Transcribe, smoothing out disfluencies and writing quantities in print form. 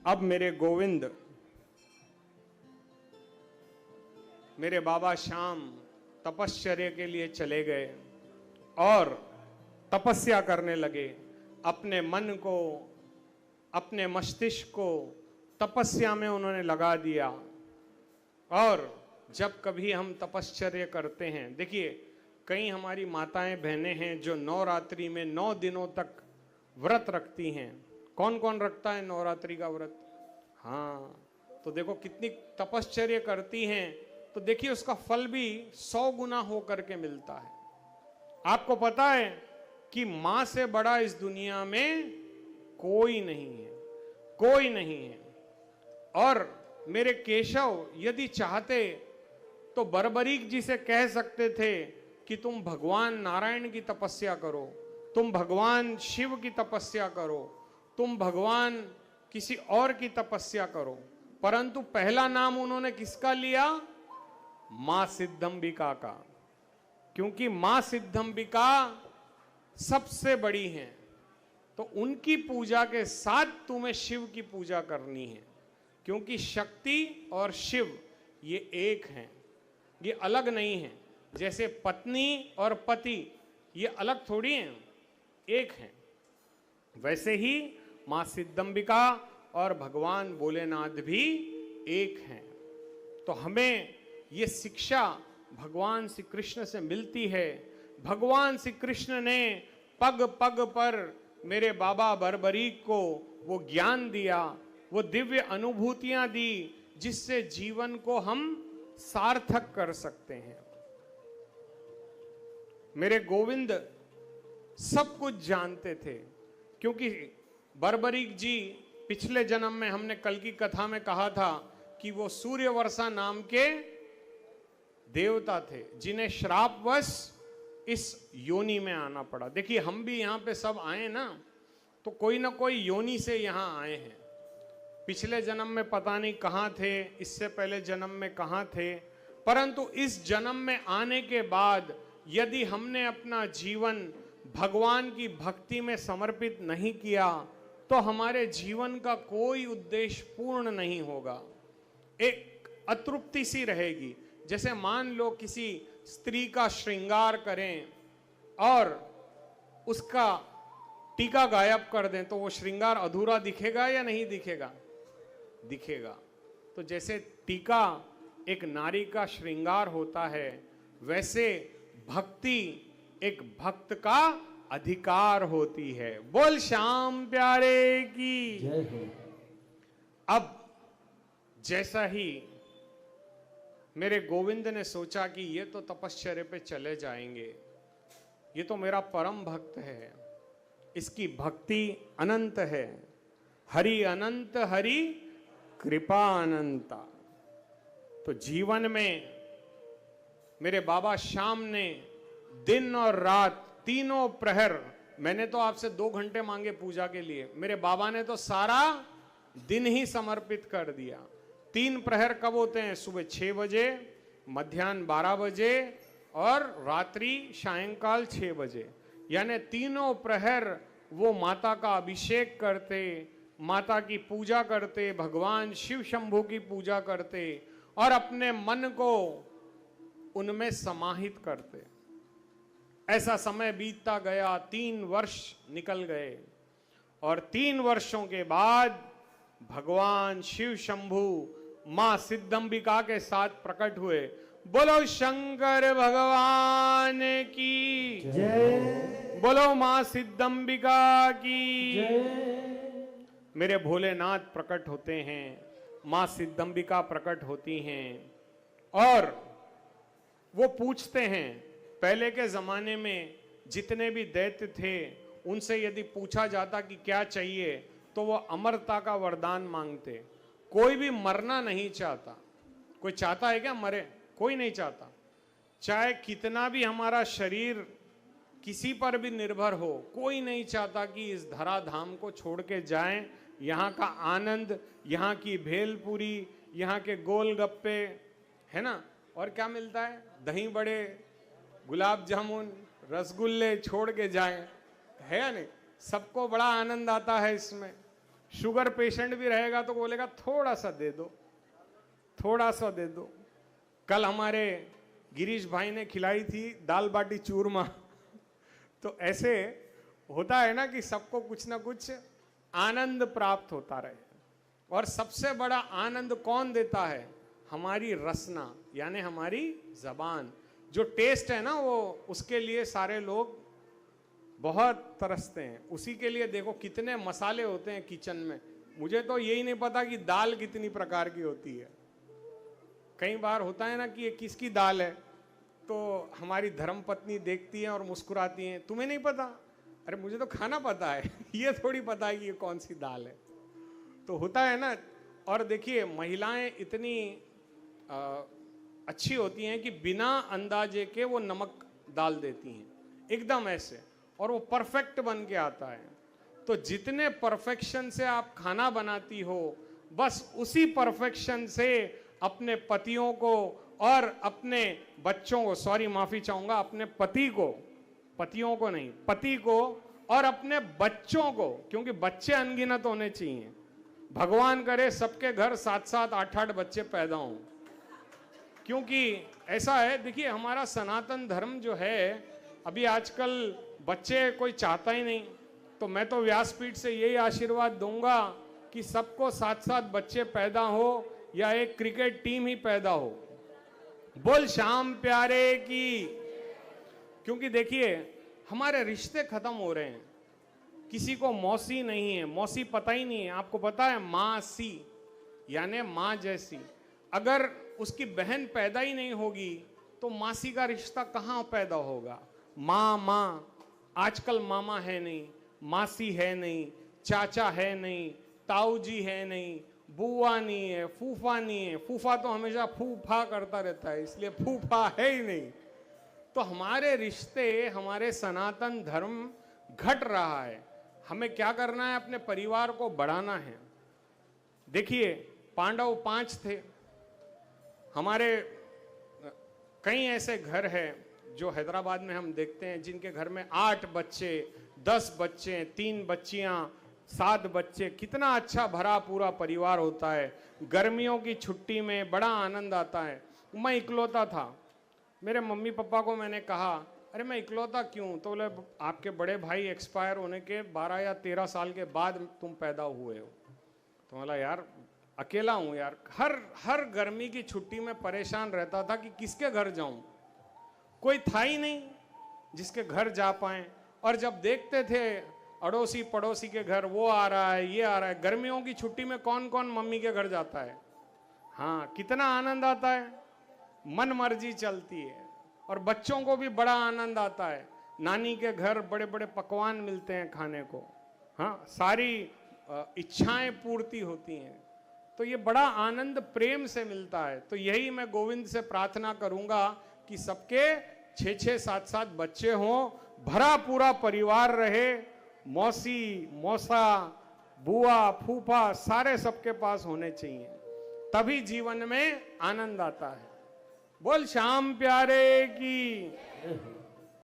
अब मेरे गोविंद, मेरे बाबा श्याम तपश्चर्या के लिए चले गए और तपस्या करने लगे। अपने मन को, अपने मस्तिष्क को तपस्या में उन्होंने लगा दिया। और जब कभी हम तपश्चर्या करते हैं, देखिए कई हमारी माताएं बहनें हैं जो नवरात्रि में 9 दिनों तक व्रत रखती हैं। कौन कौन रखता है नवरात्रि का व्रत? हाँ, तो देखो कितनी तपश्चर्या करती हैं, तो देखिए उसका फल भी 100 गुना होकर के मिलता है। आपको पता है कि मां से बड़ा इस दुनिया में कोई नहीं है, कोई नहीं है। और मेरे केशव यदि चाहते तो बर्बरीक जी से कह सकते थे कि तुम भगवान नारायण की तपस्या करो, तुम भगवान शिव की तपस्या करो, तुम भगवान किसी और की तपस्या करो, परंतु पहला नाम उन्होंने किसका लिया? मां सिद्धंबिका का, क्योंकि मां सिद्धंबिका सबसे बड़ी हैं। तो उनकी पूजा के साथ तुम्हें शिव की पूजा करनी है, क्योंकि शक्ति और शिव ये एक हैं, ये अलग नहीं हैं। जैसे पत्नी और पति ये अलग थोड़ी हैं, एक हैं। वैसे ही मां सिद्धंबिका और भगवान भोलेनाथ भी एक हैं। तो हमें ये शिक्षा भगवान श्री कृष्ण से मिलती है। भगवान श्री कृष्ण ने पग पग पर मेरे बाबा बर्बरीक को वो ज्ञान दिया, वो दिव्य अनुभूतियां दी, जिससे जीवन को हम सार्थक कर सकते हैं। मेरे गोविंद सब कुछ जानते थे, क्योंकि बर्बरीक जी पिछले जन्म में, हमने कल की कथा में कहा था कि वो सूर्यवर्षा नाम के देवता थे, जिन्हें श्रापवश इस योनि में आना पड़ा। देखिए हम भी यहाँ पे सब आए ना, तो कोई ना कोई योनि से यहाँ आए हैं। पिछले जन्म में पता नहीं कहाँ थे, इससे पहले जन्म में कहाँ थे, परंतु इस जन्म में आने के बाद यदि हमने अपना जीवन भगवान की भक्ति में समर्पित नहीं किया तो हमारे जीवन का कोई उद्देश्य पूर्ण नहीं होगा। एक अतृप्ति सी रहेगी। जैसे मान लो किसी स्त्री का श्रृंगार करें और उसका टीका गायब कर दें, तो वो श्रृंगार अधूरा दिखेगा या नहीं दिखेगा? दिखेगा। तो जैसे टीका एक नारी का श्रृंगार होता है, वैसे भक्ति एक भक्त का अधिकार होती है। बोल श्याम प्यारे की जय हो। अब जैसा ही मेरे गोविंद ने सोचा कि ये तो तपश्चर्या पे चले जाएंगे, ये तो मेरा परम भक्त है, इसकी भक्ति अनंत है, हरि अनंत हरि कृपा अनंता। तो जीवन में मेरे बाबा श्याम ने दिन और रात तीनों प्रहर, मैंने तो आपसे 2 घंटे मांगे पूजा के लिए, मेरे बाबा ने तो सारा दिन ही समर्पित कर दिया। 3 प्रहर कब होते हैं? सुबह 6 बजे, मध्याह्न 12 बजे और रात्रि सायंकाल 6 बजे। यानी तीनों प्रहर वो माता का अभिषेक करते, माता की पूजा करते, भगवान शिव शंभू की पूजा करते और अपने मन को उनमें समाहित करते। ऐसा समय बीतता गया, 3 वर्ष निकल गए और 3 वर्षों के बाद भगवान शिव शंभू मां सिद्धंबिका के साथ प्रकट हुए। बोलो शंकर भगवान की जय, बोलो मां सिद्धंबिका की जय। मेरे भोलेनाथ प्रकट होते हैं, मां सिद्धंबिका प्रकट होती हैं और वो पूछते हैं। पहले के जमाने में जितने भी दैत्य थे, उनसे यदि पूछा जाता कि क्या चाहिए, तो वो अमरता का वरदान मांगते। कोई भी मरना नहीं चाहता। कोई चाहता है क्या मरे? कोई नहीं चाहता। चाहे कितना भी हमारा शरीर किसी पर भी निर्भर हो, कोई नहीं चाहता कि इस धराधाम को छोड़ के जाएं। यहाँ का आनंद, यहाँ की भेलपुरी, यहाँ के गोलगप्पे, है ना, और क्या मिलता है, दही बड़े, गुलाब जामुन, रसगुल्ले छोड़ के जाएं, है या नहीं? सबको बड़ा आनंद आता है इसमें। शुगर पेशेंट भी रहेगा तो बोलेगा थोड़ा सा दे दो, थोड़ा सा दे दो। कल हमारे गिरीश भाई ने खिलाई थी दाल बाटी चूरमा। तो ऐसे होता है ना कि सबको कुछ ना कुछ आनंद प्राप्त होता रहे। और सबसे बड़ा आनंद कौन देता है? हमारी रसना, यानी हमारी जबान। जो टेस्ट है ना, वो उसके लिए सारे लोग बहुत तरसते हैं। उसी के लिए देखो कितने मसाले होते हैं किचन में। मुझे तो यही नहीं पता कि दाल कितनी प्रकार की होती है। कई बार होता है ना कि ये किसकी दाल है, तो हमारी धर्मपत्नी देखती है और मुस्कुराती हैं, तुम्हें नहीं पता? अरे मुझे तो खाना पता है। ये थोड़ी पता है कि ये कौन सी दाल है। तो होता है ना। और देखिए महिलाएं इतनी अच्छी होती हैं कि बिना अंदाजे के वो नमक डाल देती हैं एकदम ऐसे, और वो परफेक्ट बन के आता है। तो जितने परफेक्शन से आप खाना बनाती हो, बस उसी परफेक्शन से अपने पतियों को और अपने बच्चों को, सॉरी माफी चाहूंगा, अपने पति को, पतियों को नहीं, पति को और अपने बच्चों को, क्योंकि बच्चे अनगिनत होने चाहिए। भगवान करे सबके घर 7-7, 8-8 बच्चे पैदा हों। क्योंकि ऐसा है, देखिए हमारा सनातन धर्म जो है, अभी आजकल बच्चे कोई चाहता ही नहीं। तो मैं तो व्यासपीठ से यही आशीर्वाद दूंगा कि सबको 7-7 बच्चे पैदा हो, या एक क्रिकेट टीम ही पैदा हो। बोल श्याम प्यारे की। क्योंकि देखिए हमारे रिश्ते खत्म हो रहे हैं। किसी को मौसी नहीं है, मौसी पता ही नहीं है। आपको पता है मासी यानी माँ जैसी। अगर उसकी बहन पैदा ही नहीं होगी तो मासी का रिश्ता कहाँ पैदा होगा? माँ माँ, आजकल मामा है नहीं, मासी है नहीं, चाचा है नहीं, ताऊ जी है नहीं, बुआ नहीं है, फूफा नहीं है। फूफा तो हमेशा फूफा करता रहता है, इसलिए फूफा है ही नहीं। तो हमारे रिश्ते, हमारे सनातन धर्म घट रहा है। हमें क्या करना है? अपने परिवार को बढ़ाना है। देखिए पांडव 5 थे। हमारे कई ऐसे घर हैं जो हैदराबाद में हम देखते हैं जिनके घर में 8 बच्चे, 10 बच्चे, 3 बच्चियां, 7 बच्चे। कितना अच्छा भरा पूरा परिवार होता है। गर्मियों की छुट्टी में बड़ा आनंद आता है। मैं इकलौता था। मेरे मम्मी पापा को मैंने कहा, अरे मैं इकलौता क्यों? तो बोले आपके बड़े भाई एक्सपायर होने के 12 या 13 साल के बाद तुम पैदा हुए हो। तो बोला यार अकेला हूँ यार। हर गर्मी की छुट्टी में परेशान रहता था कि किसके घर जाऊं। कोई था ही नहीं जिसके घर जा पाए। और जब देखते थे अड़ोसी पड़ोसी के घर, वो आ रहा है, ये आ रहा है। गर्मियों की छुट्टी में कौन कौन मम्मी के घर जाता है? हाँ, कितना आनंद आता है, मन मर्जी चलती है। और बच्चों को भी बड़ा आनंद आता है। नानी के घर बड़े बड़े पकवान मिलते हैं खाने को। हाँ, सारी इच्छाएं पूर्ति होती हैं। तो ये बड़ा आनंद प्रेम से मिलता है। तो यही मैं गोविंद से प्रार्थना करूंगा कि सबके 6-6, 7-7 बच्चे हों, भरा पूरा परिवार रहे। मौसी, मौसा, बुआ, फूफा सारे सबके पास होने चाहिए, तभी जीवन में आनंद आता है। बोल श्याम प्यारे की।